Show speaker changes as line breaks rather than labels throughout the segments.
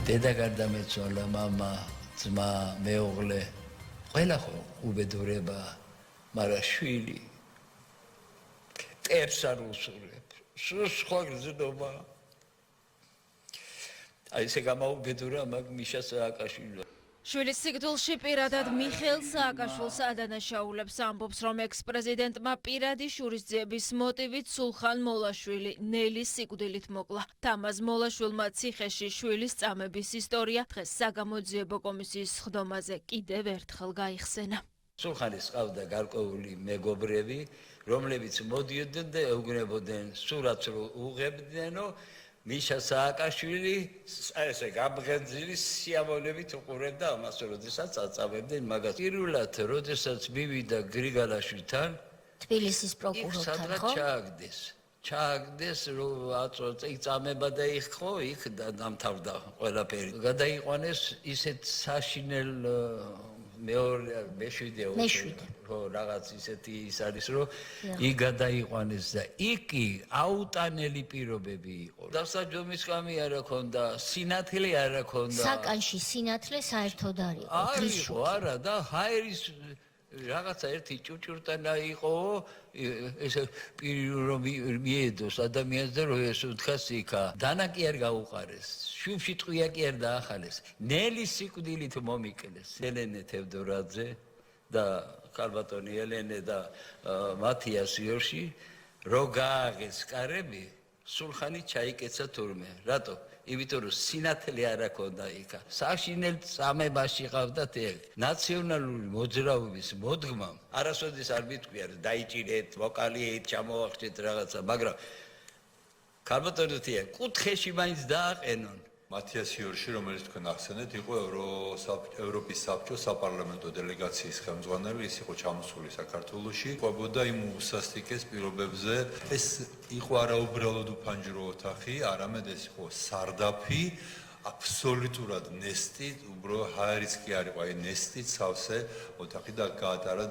დედა გარდამეცვალა, მამა, ძმა, მეუღლე, ყველა ხო უბედურება, მაგრამ შვილი ტერს არ უსურვებ, სულ სხვა გრძნობა. აი ესე გამაუბედურა მაგ მიშა სააკაშვილო.
შვილის სიკვდილში პირადად მიხეილ სააკაშვილს ადანაშაულებს ამბობს, რომ ექს-პრეზიდენტმა პირადი შურისძიების მოტივით სულხან მოლაშვილი ნელის სიკვდილით მოკლა. თამაზ მოლაშვილმა ციხეში შვილის წამების ისტორია დღეს საგამოძიებო კომისიის სხდომაზე კიდევ ერთხელ გაიხსენა.
სულხანის ყავდა გარკვეული მეგობრები, რომლებიც მოდიოდნენ და ეუბნებოდნენ სურათს რო უღებდნენო მიშა სააკაშვილი ესე გამღენძილი სიამოვნებით უყურებდა ამას, როდესაც აწამებდნენ მაგას. პირველად, როდესაც მივიდა გრიგალაშვილთან
თბილისის პროკურორთან, ხო?
ჩააგდეს, რომ აწოწე იწამება და იქ ხო, იქ დამთავრდა ყველაფერი. გადაიყვანეს ისეთ საშინელ მეშვიდე ხო რაღაც ისეთი ის არის რომ იქ გადაიყვანეს და იქი აუტანელი პირობები იყო. დასაჯდომის კამი არა ქონდა, სინათლე არა ქონდა.
საკანში სინათლე საერთოდ არ იყო.
არისო არა და ჰაერის რაღაცა ერთი ჭუჭურტანა იყო ესე პირო მიედოს ადამიანს და რო ეს უთქას იქა დანა კი არ გაუყარეს შუბში ტყვია კი არ დაახალეს ნელის სიკვდილით მომიკლეს ელენე თევდორაძე და ქალბატონი ელენე და მათიას იორში რო გააღეს კარები სულხანი ჩაიკეცა თურმე რატო იმიტომ რომ სინათლე არ აქონდა იქა საშინელ წამებაში ყავდათ ეგ ნაციონალური მოძრაობის მოდგმამ არასოდეს არ მიტყვია დაიჭირეთ ვოკალიეთ ჩამოახჭეთ რაღაცა მაგრამ ქალბატონოთია კუთხეში მაინც დააყენონ
მათიას იორში რომელიც თქვენ ახსენეთ იყო ევროპის საბჭოს საპარლამენტო დელეგაციის ხელმძღვანელი ის იყო ჩამოსული საქართველოში ყვებოდა იმ უსასტიკეს პირობებზე ეს იყო არაუბრალოდ უფანჯრო ოთახი არამედ ეს იყო სარდაფი აბსოლუტურად ნესტი უბრალოდ ჰაერიც კი არ იყო აი ნესტით სავსე ოთახი და გაატარა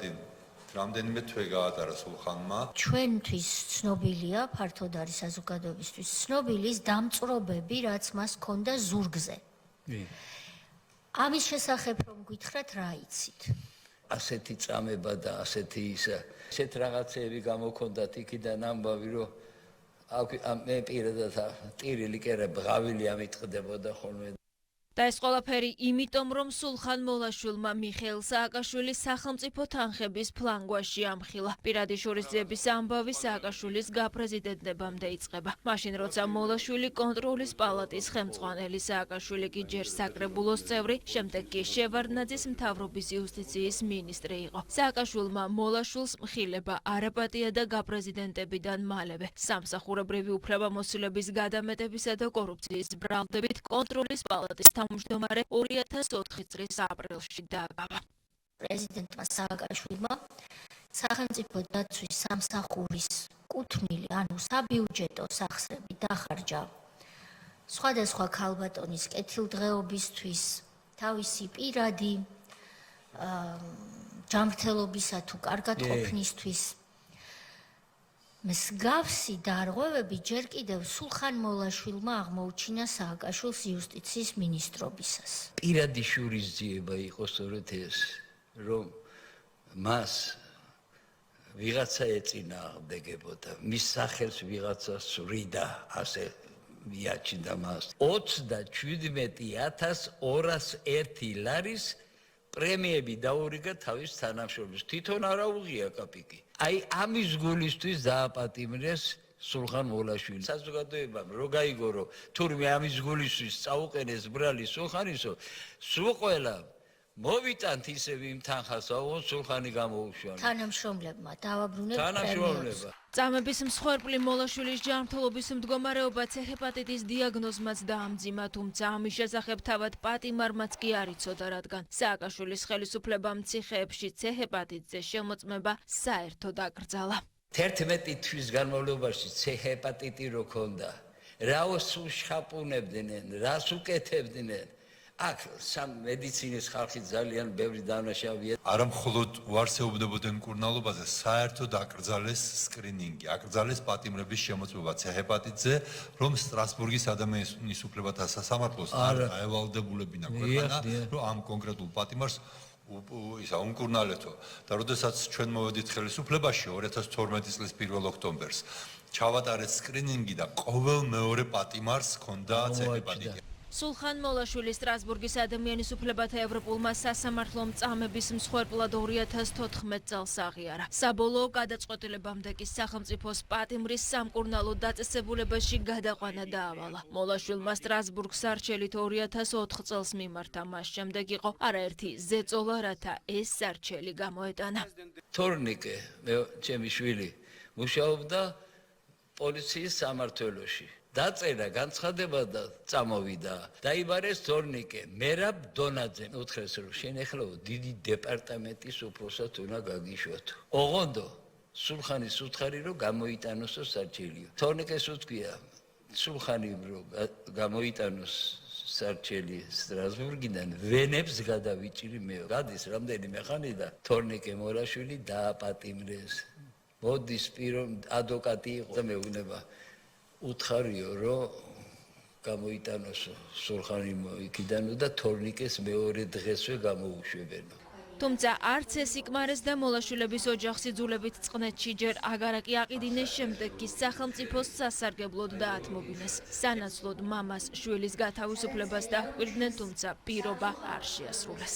რამდენიმე თვე გაატარა სულხანმა.
ჩვენთვის ცნობილია, ფართოდ არის საზოგადოებისთვის ცნობილი ის დამწვრობები, რაც მას ჰქონდა ზურგზე. ამის შესახებ რომ გითხრათ, რა იცით?
ასეთი წამება და ასეთი ისა. ესეთ რაღაცეები გამოქონდათ იქიდან ამბავი, რომ მე პირადად ტირილი კერა ბღავილი ამიტყდებოდა ხოლმე.
და ეს ყველაფერი იმიტომ, რომ სულხან მოლაშვილმა მიხეილ სააკაშვილის სახელმწიფო თანხების ფლანგვაში ამხილა. პირადი შურისძიების ამბავი სააკაშვილის გაპრეზიდენტებამდე იწყება. მაშინ, როცა მოლაშვილი კონტროლის პალატის ხელმძღვანელი, სააკაშვილი კი ჯერ საკრებულოს წევრი, შემდეგ კი შევარდნაძის მთავრობის იუსტიციის მინისტრი იყო. სააკაშვილმა მოლაშვილს მხილება არაპატია და გაპრეზიდენტებიდან მალევე სამსახურებრივი უფლებამოსილების გადამეტებისა და კორუფციის ბრალდებით კონტროლის პალატის თავმჯდომარე 2004 წლის აპრილში დააგავა.
პრეზიდენტმა სააკაშვილმა სახელმწიფო დაცვის სამსახურის კუთვნილი, ანუ საბიუჯეტო სახსრები დახარჯა სხვადასხვა ქალბატონის კეთილდღეობისთვის, თავისი პირადი ჯანმრთელობისა თუ კარგად ყოფნისთვის. მსგავსი დარღვევები ჯერ კიდევ სულხან მოლაშვილმა აღმოუჩინა სააკაშვილს იუსტიციის მინისტრობისას.
პირადი შურისძიება იყო სწორედ ეს, რომ მას ვიღაცა ეწინააღმდეგებოდა, მის სახელს ვიღაცა სვრიდა, ასე მიაჩნდა მას. 27201 ლარის პრემიები დაურიგა თავის თანამშრომლებს. თვითონ არა უღია კაპიკი. აი ამის გულისთვის დააპატიმრეს სულხან მოლაშვილს. საზოგადოებამ რო გაიგო, თურმე ამის გულისთვის წაუყენეს ბრალი სულხანისო, სულ ყველა მოვიტანთ ისევ იმ თანხას, სულხანი გამოუშვან.
თანამშრომლებმა დააბრუნეს
თანამშრომლება.
წამების მსხვერპლი მოლაშვილის ჯანმრთელობის მდგომარეობა ცეჰეპატიტის დიაგნოზმაც დაამძიმა, თუმცა ამის შესახებ თავად პატიმარმაც კი არ იცოდა, რადგან სააკაშვილის ხელისუფლებამ ციხეებში ცეჰეპატიტზე შემოწმება საერთოდ აკრძალა.
11 თვის განმავლობაში ცეჰეპატიტი რო ქონდა, რას უშხაპუნებდნენ, რას უკეთებდნენ. აქ სამ მედიცინის ხალხი ძალიან ბევრი დანაშაულია.
არა მხოლოდ უარსებობდნენ მკურნალობაზე, საერთოდ აკრძალეს სკრინინგი, აკრძალეს პატიმრების შემოწმება C-ჰეპატიტზე, რომ სტრასბურგის ადამიანის უფლებათა სასამართლოს არ აევალდებულებინა ქვეყანა, რომ ამ კონკრეტულ პატიმარს უმკურნალეთო. და როდესაც ჩვენ მოვედით ხელისუფლებაში 2012 წლის 1 ოქტომბერს, ჩავატარეთ სკრინინგი და ყოველ მეორე პატიმარს ჰქონდა C-ჰეპატიტი.
სულხან მოლაშვილი სტრასბურგის ადამიანის უფლებათა ევროპულმა სასამართლომ წამების მსხვერპლად 2014 წელს აღიარა. საბოლოო გადაწყვეტილებამდე კი სახელმწიფოს პატიმრის სამკურნალო დაწესებულებაში გადაყვანა დაავალა. მოლაშვილმა სტრასბურგს სარჩელით 2004 წელს მიმართა, მას შემდეგ იყო არაერთი ზეწოლა, რათა ეს სარჩელი გამოეტანა.
თორნიკე, ჩემი შვილი, მუშაობდა პოლიციის სამმართველოში. დაწერა განცხადება და წამოვიდა. დაიბარეს თორნიკე, მერაბ დონაძე. უთხრეს რომ შენ ახლა დიდი დეპარტამენტის უფროსად უნდა გაგიშვათო. ოღონდო სულხანის უთხარი რომ გამოიტანოსო სარჩელიო. თორნიკეს უთქვია სულხანი რომ გამოიტანოს სარჩელი სტრასბურგიდან ვენებს გადავიჭირი მე. გადის რამდენიმე ხანი და თორნიკე მოლაშვილი დააპატიმრეს. მოდის პირო ადვოკატი იყო და მეუბნება უთხარიო რომ გამოიტანოსო სულხანი იქიდან და თორნიკეს მეორე დღესვე გამოუშვებენო.
თუმცა არც ეს იკმარეს და მოლაშვილების ოჯახს იძულებით წყნეთში ჯერ აგარაკი აყიდინეს, შემდეგ კი სახელმწიფოს სასარგებლოდ დაათმობინეს. სანაცვლოდ მამას შვილის გათავისუფლებას დაჰკვირდნენ, თუმცა პირობა არ შეასრულეს.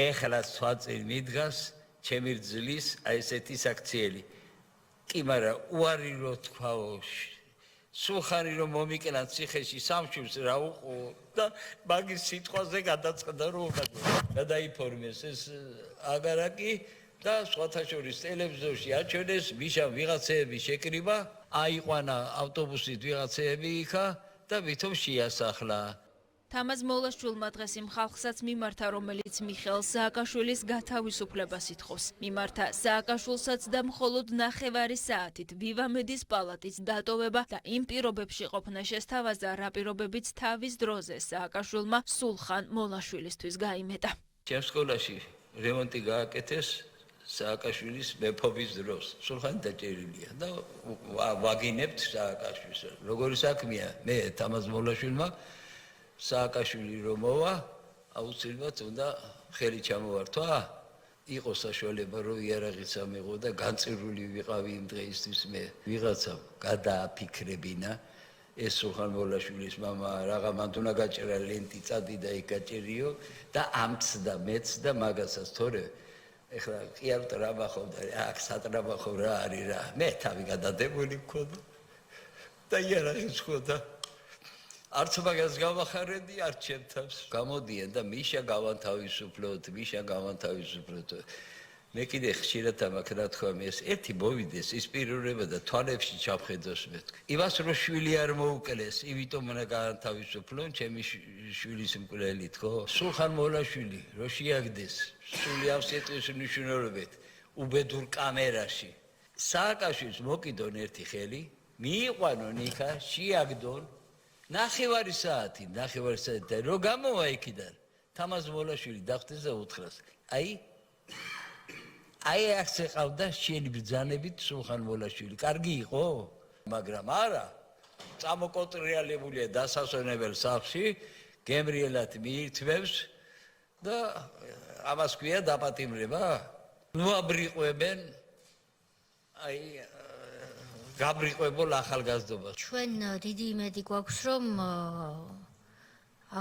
ეხლა სვაწინ მიდგას ჩემი რძლის აი ესეთი საქციელი. კი მაგრამ უარი რო თქვაო სულხანი რომ მომიკელა ციხეში სამშვილს რა უყო და მაგის სიტყვაზე გადაწყდა რომ გადაიფორმეს ეს აგარაკი და სხვათა შორის ტელევიზორში აჩვენეს მიშა ვიღაცეები შეკრიბა, აიყვანა ავტობუსით ვიღაცეები იქა და ვითომ შეასახლა.
თამაზ მოლაშვილმა დღეს იმ ხალხსაც მიმართა, რომელიც მიხეილ სააკაშვილის გათავისუფლებას ითხოვს. მიმართა სააკაშვილსაც და მხოლოდ 9 საათით ვივამედის პალატის დატოვება და იმ პირობებში ყოფნა შესთავაზა, რა პირობებიც თავის დროზე სააკაშვილმა სულხან მოლაშვილისთვის გაიმეტა.
ჩემ სკოლაში რემონტი გააკეთეს სააკაშვილის მეფობის დროს. სულხანი დაჭერილია და ვაგინებთ სააკაშვილს. როგორი საქმეა? მე თამაზ მოლაშვილმა სააკაშვილი რომ მოვა, აუცილებლად უნდა ხელი ჩამოვართვა. იყო საშუალება რომ იარაღიც ამიღო და განწირული ვიყავი იმ დღეისთვის მე. ვიღაცამ გადააფიქრებინა ეს სულხან მოლაშვილის მამა რაღა მანდ უნდა გაჭერა ლენტი, წადი და იქ გაჭერიო და ამცდა მეც და მაგასაც თორე ეხლა კი არ ტრაბახობ და აქ სატრაბახო რა არის რა. მე თავი გადადებული მქონდა და იარაღიც ხოდა. არც მაგას გავახარებდი, არც ჩემთავს. გამოდიან და მიშა გავანთავისუფლოთ, მიშა გავანთავისუფლოთ. მე კიდე ხშირად ამაკ რა თქვა მე ეს ერთი მოვიდეს ის პირურება და თვალებში ჩაფხედოს მე თქვი. იმას რომ შვილი არ მოუკლეს, იმიტომ უნდა გავანთავისუფლონ ჩემი შვილის მკვლელი თქო. სულხან მოლაშვილი რო შეაგდეს სული ავსიტყვის მნიშვნელობით უბედურ კამერაში. სააკაშვილს მოკიდონ ერთი ხელი, მიიყვანონ იქა, შეაგდონ 9 საათი და რო გამოვა იქიდან, თამაზ მოლაშვილი დახვდეს და უთხრას, აი აქ შეყავდა შენი ბრძანებით სულხან მოლაშვილი, კარგი იყო, მაგრამ არა, წამოკონტროლებულია დასასვენებელ სახლში, გემრიელად მიირთმევს და ამას ქვია დაპატიმრება. ნუ აბრიყვებენ, აი გაბრიყვებულ ახალგაზრდობას.
ჩვენ დიდი იმედი გვაქვს, რომ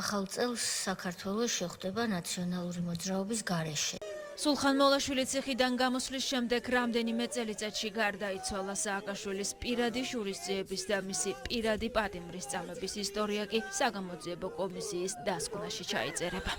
ახალ წელს საქართველოს შეხვდება ნაციონალური მოძრაობის გარეშე.
სულხან მოლაშვილი ციხიდან გამოსვლის შემდეგ რამდენიმე წელიწადში გარდაიცვალა. სააკაშვილის პირადი შურისძიების და მისი პირადი პატიმრის წამების ისტორია კი საგამოძიებო კომისიის დასკვნაში ჩაიწერება.